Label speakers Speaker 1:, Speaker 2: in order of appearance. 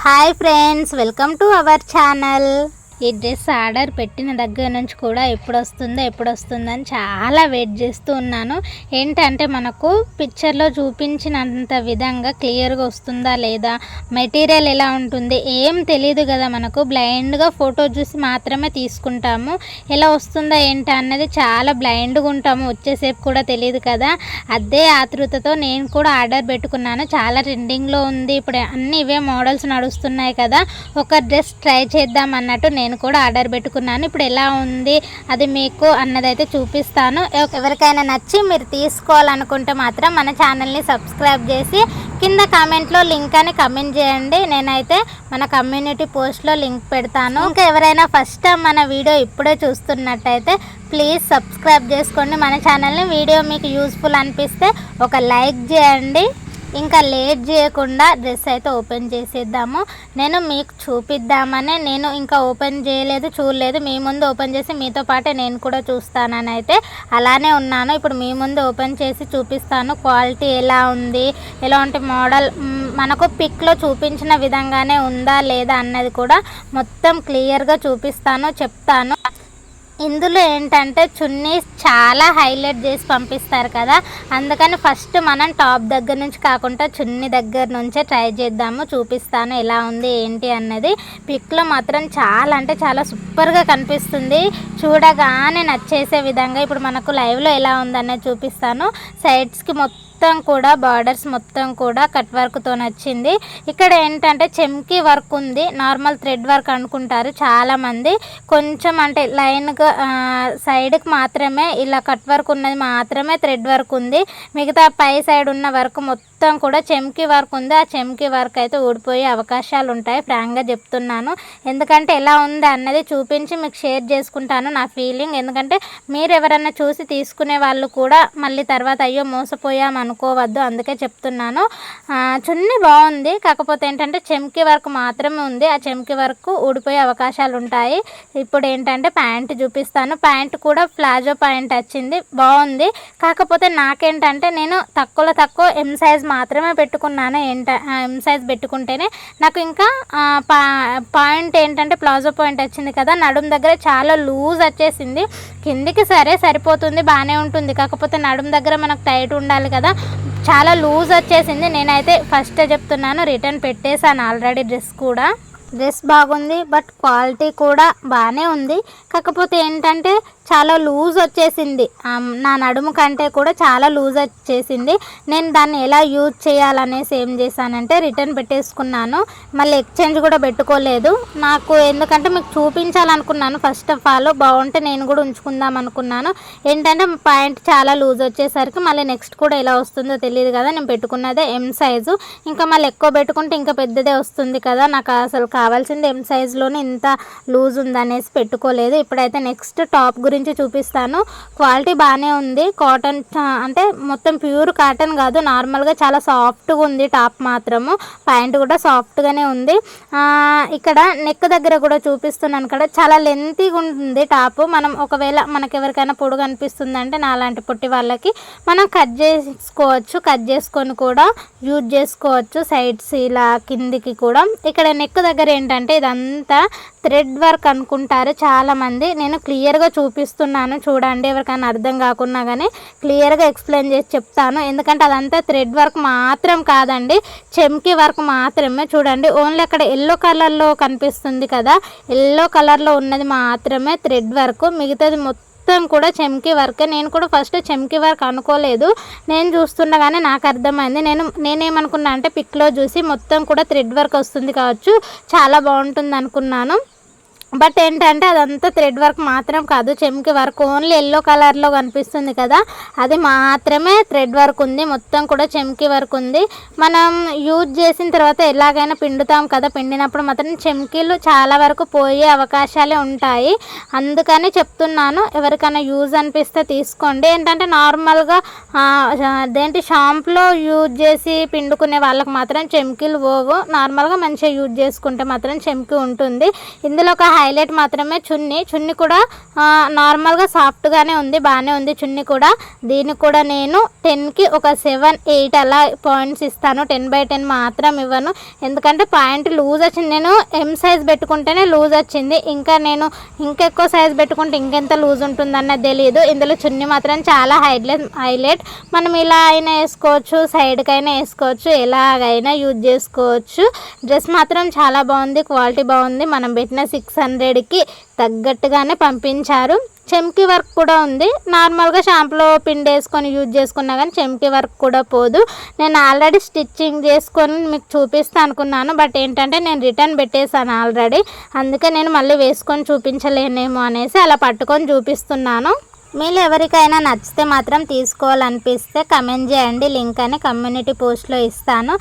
Speaker 1: Hi friends, welcome to our channel. ఈ dress order పెట్టిన దగ్గర నుంచి కూడా ఎప్పుడు వస్తుందని చాలా వెయిట్ చేస్తూ ఉన్నాను. ఏంటంటే మనకు పిక్చర్లో చూపించినంత విధంగా క్లియర్గా వస్తుందా లేదా, మెటీరియల్ ఎలా ఉంటుంది ఏం తెలియదు కదా. మనకు బ్లైండ్గా ఫోటో చూసి మాత్రమే తీసుకుంటాము. ఎలా వస్తుందా ఏంటి అన్నది చాలా బ్లైండ్గా ఉంటాము, వచ్చేసేపు కూడా తెలియదు కదా. అదే ఆతృతతో నేను కూడా ఆర్డర్ పెట్టుకున్నాను. చాలా ట్రెండింగ్లో ఉంది ఇప్పుడు, అన్నీ ఇవే మోడల్స్ నడుస్తున్నాయి కదా. ఒక డ్రెస్ ట్రై చేద్దాం అన్నట్టు నేను కూడా ఆర్డర్ పెట్టుకున్నాను. ఇప్పుడు ఎలా ఉంది అది మీకు అన్నదైతే చూపిస్తాను. ఎవరికైనా నచ్చి మీరు తీసుకోవాలనుకుంటే మాత్రం మన ఛానల్ని సబ్స్క్రైబ్ చేసి కింద కామెంట్లో లింక్ అని కమెంట్ చేయండి. నేనైతే మన కమ్యూనిటీ పోస్ట్లో లింక్ పెడతాను. ఇంకా ఎవరైనా ఫస్ట్ టైం మన వీడియో ఇప్పుడే చూస్తున్నట్టయితే ప్లీజ్ సబ్స్క్రైబ్ చేసుకోండి మన ఛానల్ని. వీడియో మీకు యూస్ఫుల్ అనిపిస్తే ఒక లైక్ చేయండి. ఇంకా లేట్ చేయకుండా డ్రెస్ అయితే ఓపెన్ చేసేద్దాము. నేను మీకు చూపిద్దామని నేను ఇంకా ఓపెన్ చేయలేదు, చూడలేదు. మీ ముందు ఓపెన్ చేసి మీతో పాటే నేను కూడా చూస్తానని అయితే అలానే ఉన్నాను. ఇప్పుడు మీ ముందు ఓపెన్ చేసి చూపిస్తాను. క్వాలిటీ ఎలా ఉంది, ఎలాంటి మోడల్ మనకు పిక్లో చూపించిన విధంగానే ఉందా లేదా అన్నది కూడా మొత్తం క్లియర్గా చూపిస్తాను, చెప్తాను. ఇందులో ఏంటంటే చున్నీ చాలా హైలైట్ చేసి పంపిస్తారు కదా, అందుకని ఫస్ట్ మనం టాప్ దగ్గర నుంచి కాకుండా చున్నీ దగ్గర నుంచే ట్రై చేద్దాము. చూపిస్తాను ఎలా ఉంది ఏంటి అన్నది. పిక్లో మాత్రం చాలా అంటే చాలా సూపర్గా కనిపిస్తుంది, చూడగానే నచ్చేసే విధంగా. ఇప్పుడు మనకు లైవ్లో ఎలా ఉందనేది చూపిస్తాను. సైడ్స్కి మొత్తం కూడా బార్డర్స్ మొత్తం కూడా కట్ వర్క్తో వచ్చింది. ఇక్కడ ఏంటంటే చెమ్కీ వర్క్ ఉంది, నార్మల్ థ్రెడ్ వర్క్ అనుకుంటారు చాలామంది. కొంచెం అంటే లైన్గా సైడ్కి మాత్రమే ఇలా కట్ వర్క్ ఉన్నది, మాత్రమే థ్రెడ్ వర్క్ ఉంది. మిగతా పై సైడ్ ఉన్న వర్క్ మొత్తం కూడా చెమ్కీ వర్క్ ఉంది. ఆ చెమ్కీ వర్క్ అయితే ఊడిపోయే అవకాశాలు ఉంటాయి, ఫ్రాంక్గా చెప్తున్నాను. ఎందుకంటే ఎలా ఉంది అన్నది చూపించి మీకు షేర్ చేసుకుంటాను నా ఫీలింగ్. ఎందుకంటే మీరు ఎవరన్నా చూసి తీసుకునే వాళ్ళు కూడా మళ్ళీ తర్వాత అయ్యో మోసపోయాం అనుకోవద్దు, అందుకే చెప్తున్నాను. చున్నీ బాగుంది, కాకపోతే ఏంటంటే చెమ్కీ వర్క్ మాత్రమే ఉంది. ఆ చెమ్కీ వర్క్ ఊడిపోయే అవకాశాలు ఉంటాయి. ఇప్పుడు ఏంటంటే ప్యాంట్ చూపిస్తాను. ప్యాంట్ కూడా ప్లాజో ప్యాంట్ వచ్చింది, బాగుంది. కాకపోతే నాకేంటంటే నేను తక్కువ ఎం సైజ్ మాత్రమే పెట్టుకున్నాను. ఎం సైజ్ పెట్టుకుంటేనే నాకు ఇంకా పాయింట్ ఏంటంటే ప్లాజో పాయింట్ వచ్చింది కదా, నడుం దగ్గర చాలా లూజ్ వచ్చేసింది. కిందికి సరిపోతుంది, బాగానే ఉంటుంది. కాకపోతే నడుం దగ్గర మనకు టైట్ ఉండాలి కదా, చాలా లూజ్ వచ్చేసింది. నేనైతే ఫస్ట్ చెప్తున్నాను, రిటర్న్ పెట్టేశాను ఆల్రెడీ. డ్రెస్ బాగుంది, బట్ క్వాలిటీ కూడా బాగానే ఉంది. కాకపోతే ఏంటంటే చాలా లూజ్ వచ్చేసింది, నా నడుము కంటే కూడా చాలా లూజ్ వచ్చేసింది. నేను దాన్ని ఎలా యూజ్ చేయాలనేసి ఏం చేశానంటే రిటర్న్ పెట్టేసుకున్నాను. మళ్ళీ ఎక్స్చేంజ్ కూడా పెట్టుకోలేదు నాకు, ఎందుకంటే మీకు చూపించాలనుకున్నాను. ఫస్ట్ ఆఫ్ ఆల్ బాగుంటే నేను కూడా ఉంచుకుందాం అనుకున్నాను. ఏంటంటే పాయింట్ చాలా లూజ్ వచ్చేసరికి మళ్ళీ నెక్స్ట్ కూడా ఎలా వస్తుందో తెలియదు కదా. నేను పెట్టుకున్నదే ఎం సైజు, ఇంకా మళ్ళీ ఎక్కువ పెట్టుకుంటే ఇంకా పెద్దదే వస్తుంది కదా. నాకు అసలు కావాల్సింది ఎం సైజులోనే ఇంత లూజ్ ఉందనేసి పెట్టుకోలేదు. ఇప్పుడైతే నెక్స్ట్ టాప్ గురించి చూపిస్తాను. క్వాలిటీ బాగానే ఉంది, కాటన్ అంటే మొత్తం ప్యూర్ కాటన్ కాదు, నార్మల్గా చాలా సాఫ్ట్గా ఉంది టాప్ మాత్రము. ప్యాంట్ కూడా సాఫ్ట్గానే ఉంది. ఇక్కడ నెక్ దగ్గర కూడా చూపిస్తున్నాను కదా, చాలా లెంతీగా ఉంటుంది టాప్. మనం ఒకవేళ మనకు ఎవరికైనా పొడుగు అనిపిస్తుందంటే నాలాంటి పొట్టి వాళ్ళకి మనం కట్ చేసుకొని కూడా యూజ్ చేసుకోవచ్చు, సైడ్స్ ఇలా కిందికి కూడా. ఇక్కడ నెక్ దగ్గర ఏంటంటే ఇదంతా థ్రెడ్ వర్క్ అనుకుంటారు చాలామంది. నేను క్లియర్గా చూపిస్తున్నాను చూడండి, ఎవరికైనా అర్థం కాకున్నా కానీ క్లియర్గా ఎక్స్ప్లెయిన్ చేసి చెప్తాను. ఎందుకంటే అదంతా థ్రెడ్ వర్క్ మాత్రం కాదండి, చెమ్కీ వర్క్ మాత్రమే. చూడండి, ఓన్లీ అక్కడ ఎల్లో కలర్లో కనిపిస్తుంది కదా, ఎల్లో కలర్లో ఉన్నది మాత్రమే థ్రెడ్ వర్క్, మిగతాది మొత్తం కూడా చెమ్కీ వర్క్. నేను కూడా ఫస్ట్ చెమ్కీ వర్క్ అనుకోలేదు, నేను చూస్తుండగానే నాకు అర్థమైంది. నేనేమనుకున్నా అంటే పిక్లో చూసి మొత్తం కూడా థ్రెడ్ వర్క్ వస్తుంది కావచ్చు, చాలా బాగుంటుంది అనుకున్నాను. బట్ ఏంటంటే అదంతా థ్రెడ్ వర్క్ మాత్రం కాదు, చెమ్కీ వర్క్. ఓన్లీ ఎల్లో కలర్లో కనిపిస్తుంది కదా, అది మాత్రమే థ్రెడ్ వర్క్ ఉంది, మొత్తం కూడా చెమ్కీ వర్క్ ఉంది. మనం యూజ్ చేసిన తర్వాత ఎలాగైనా పిండుతాం కదా, పిండినప్పుడు మాత్రం చెమ్కీలు చాలా వరకు పోయే అవకాశాలే ఉంటాయి. అందుకని చెప్తున్నాను, ఎవరికైనా యూజ్ అనిపిస్తే తీసుకోండి. ఏంటంటే నార్మల్గా షాంపులో యూజ్ చేసి పిండుకునే వాళ్ళకి మాత్రం చెమ్కీలు పోవు, నార్మల్గా మంచిగా యూజ్ చేసుకుంటే మాత్రం చెమ్కీ ఉంటుంది. ఇందులో ఒక హైలైట్ మాత్రమే చున్నీ కూడా నార్మల్గా సాఫ్ట్గానే ఉంది, బాగానే ఉంది చున్నీ కూడా. దీనికి కూడా నేను 10కి ఒక 7-8 అలా పాయింట్స్ ఇస్తాను. 10/10 మాత్రం ఇవ్వను, ఎందుకంటే పాయింట్ లూజ్ వచ్చింది. నేను ఎం సైజ్ పెట్టుకుంటేనే లూజ్ వచ్చింది, ఇంకా ఎక్కువ సైజ్ పెట్టుకుంటే ఇంకెంత లూజ్ ఉంటుందన్నది తెలియదు. ఇందులో చున్నీ మాత్రం చాలా హైలైట్. మనం ఇలా అయినా వేసుకోవచ్చు, సైడ్కి అయినా వేసుకోవచ్చు, ఎలాగైనా యూజ్ చేసుకోవచ్చు. డ్రెస్ మాత్రం చాలా బాగుంది, క్వాలిటీ బాగుంది. మనం పెట్టిన 600కి తగ్గట్టుగానే పంపించారు. చెమ్కి వర్క్ కూడా ఉంది. నార్మల్గా షాంపులో పిండి వేసుకొని యూజ్ చేసుకున్నా కానీ చెమ్కి వర్క్ కూడా పోదు. నేను ఆల్రెడీ స్టిచ్చింగ్ చేసుకొని మీకు చూపిస్తాను అనుకున్నాను, బట్ ఏంటంటే నేను రిటర్న్ పెట్టేశాను ఆల్రెడీ. అందుకే నేను మళ్ళీ వేసుకొని చూపించలేనేమో అనేసి అలా పట్టుకొని చూపిస్తున్నాను. మీరు ఎవరికైనా నచ్చితే మాత్రం తీసుకోవాలనిపిస్తే కమెంట్ చేయండి, లింక్ అని కమ్యూనిటీ పోస్ట్లో ఇస్తాను.